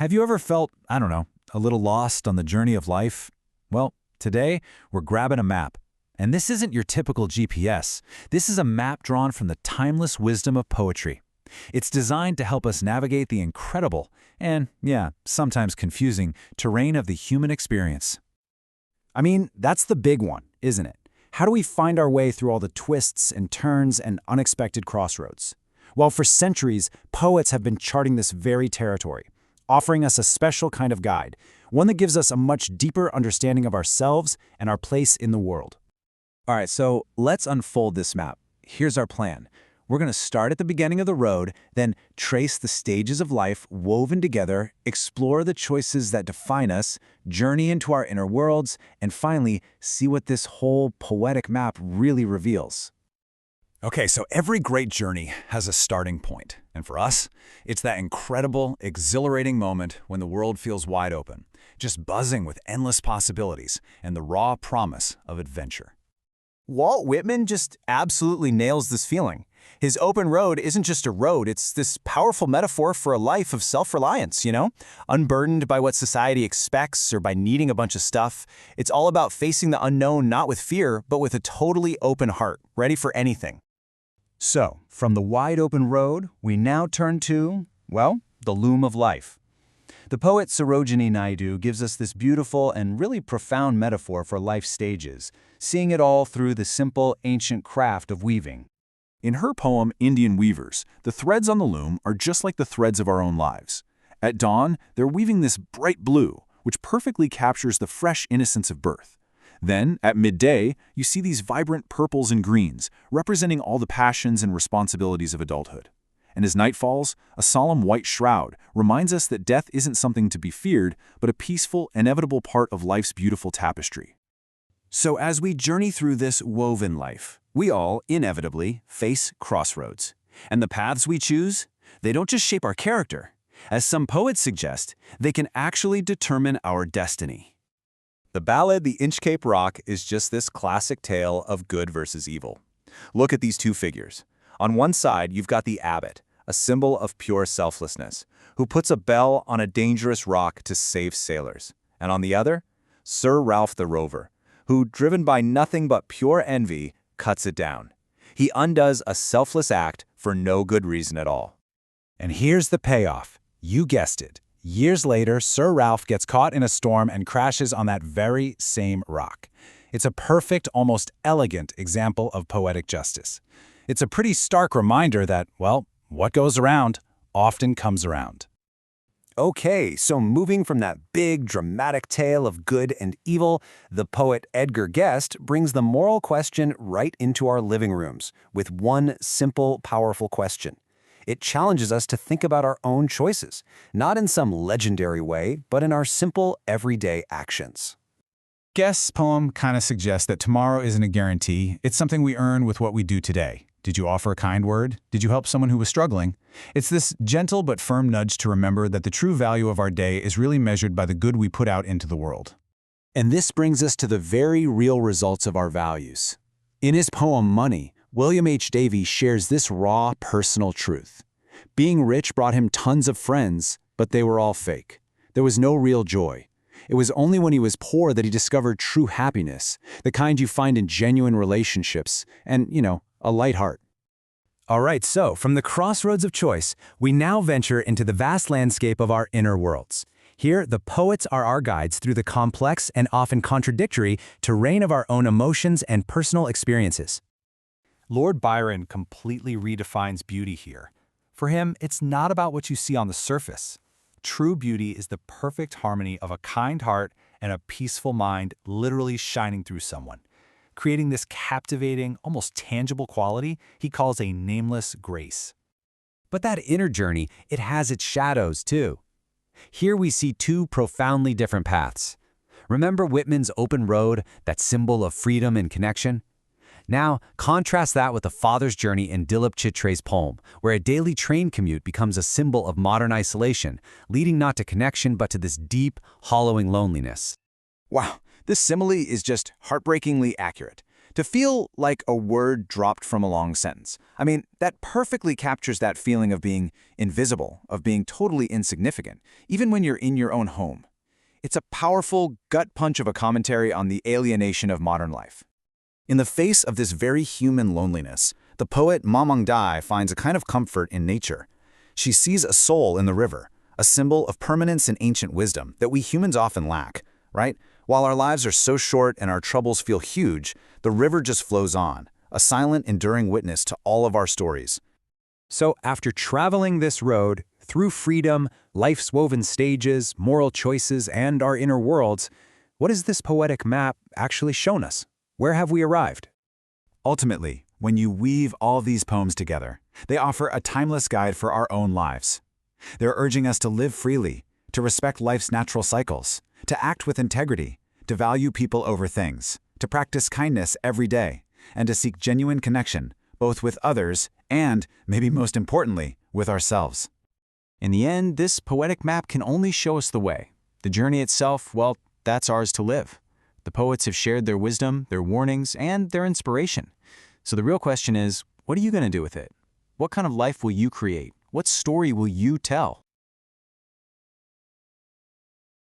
Have you ever felt, I don't know, a little lost on the journey of life? Well, today we're grabbing a map. And this isn't your typical GPS. This is a map drawn from the timeless wisdom of poetry. It's designed to help us navigate the incredible and, yeah, sometimes confusing terrain of the human experience. I mean, that's the big one, isn't it? How do we find our way through all the twists and turns and unexpected crossroads? Well, for centuries, poets have been charting this very territory, offering us a special kind of guide, one that gives us a much deeper understanding of ourselves and our place in the world. All right, so let's unfold this map. Here's our plan. We're going to start at the beginning of the road, then trace the stages of life woven together, explore the choices that define us, journey into our inner worlds, and finally, see what this whole poetic map really reveals. Okay, so every great journey has a starting point. And for us, it's that incredible, exhilarating moment when the world feels wide open, just buzzing with endless possibilities and the raw promise of adventure. Walt Whitman just absolutely nails this feeling. His open road isn't just a road, it's this powerful metaphor for a life of self-reliance, Unburdened by what society expects or by needing a bunch of stuff. It's all about facing the unknown not with fear, but with a totally open heart, ready for anything. So, from the wide open road, we now turn to, well, the loom of life. The poet Sarojini Naidu gives us this beautiful and really profound metaphor for life stages, seeing it all through the simple, ancient craft of weaving. In her poem, Indian Weavers, the threads on the loom are just like the threads of our own lives. At dawn, they're weaving this bright blue, which perfectly captures the fresh innocence of birth. Then, at midday, you see these vibrant purples and greens, representing all the passions and responsibilities of adulthood. And as night falls, a solemn white shroud reminds us that death isn't something to be feared, but a peaceful, inevitable part of life's beautiful tapestry. So as we journey through this woven life, we all, inevitably, face crossroads. And the paths we choose, they don't just shape our character. As some poets suggest, they can actually determine our destiny. The ballad The Inchcape Rock is just this classic tale of good versus evil. Look at these two figures. On one side, you've got the abbot, a symbol of pure selflessness, who puts a bell on a dangerous rock to save sailors. And on the other, Sir Ralph the Rover, who, driven by nothing but pure envy, cuts it down. He undoes a selfless act for no good reason at all. And here's the payoff. You guessed it. Years later, Sir Ralph gets caught in a storm and crashes on that very same rock. It's a perfect, almost elegant example of poetic justice. It's a pretty stark reminder that, well, what goes around often comes around. Okay, so moving from that big, dramatic tale of good and evil, the poet Edgar Guest brings the moral question right into our living rooms with one simple, powerful question. It challenges us to think about our own choices, not in some legendary way, but in our simple, everyday actions. Guest's poem kind of suggests that tomorrow isn't a guarantee. It's something we earn with what we do today. Did you offer a kind word? Did you help someone who was struggling? It's this gentle but firm nudge to remember that the true value of our day is really measured by the good we put out into the world. And this brings us to the very real results of our values. In his poem Money, William H. Davies shares this raw, personal truth. Being rich brought him tons of friends, but they were all fake. There was no real joy. It was only when he was poor that he discovered true happiness, the kind you find in genuine relationships and, a light heart. All right, so from the crossroads of choice, we now venture into the vast landscape of our inner worlds. Here, the poets are our guides through the complex and often contradictory terrain of our own emotions and personal experiences. Lord Byron completely redefines beauty here. For him, it's not about what you see on the surface. True beauty is the perfect harmony of a kind heart and a peaceful mind literally shining through someone, creating this captivating, almost tangible quality he calls a nameless grace. But that inner journey, it has its shadows too. Here we see two profoundly different paths. Remember Whitman's open road, that symbol of freedom and connection? Now, contrast that with the father's journey in Dilip Chitre's poem, where a daily train commute becomes a symbol of modern isolation, leading not to connection but to this deep, hollowing loneliness. Wow, this simile is just heartbreakingly accurate. To feel like a word dropped from a long sentence. I mean, that perfectly captures that feeling of being invisible, of being totally insignificant, even when you're in your own home. It's a powerful gut punch of a commentary on the alienation of modern life. In the face of this very human loneliness, the poet Ma Mangdai finds a kind of comfort in nature. She sees a soul in the river, a symbol of permanence and ancient wisdom that we humans often lack, right? While our lives are so short and our troubles feel huge, the river just flows on, a silent, enduring witness to all of our stories. So after traveling this road, through freedom, life's woven stages, moral choices, and our inner worlds, what has this poetic map actually shown us? Where have we arrived? Ultimately, when you weave all these poems together, they offer a timeless guide for our own lives. They're urging us to live freely, to respect life's natural cycles, to act with integrity, to value people over things, to practice kindness every day, and to seek genuine connection, both with others and, maybe most importantly, with ourselves. In the end, this poetic map can only show us the way. The journey itself, well, that's ours to live. The poets have shared their wisdom, their warnings, and their inspiration. So the real question is, what are you going to do with it? What kind of life will you create? What story will you tell?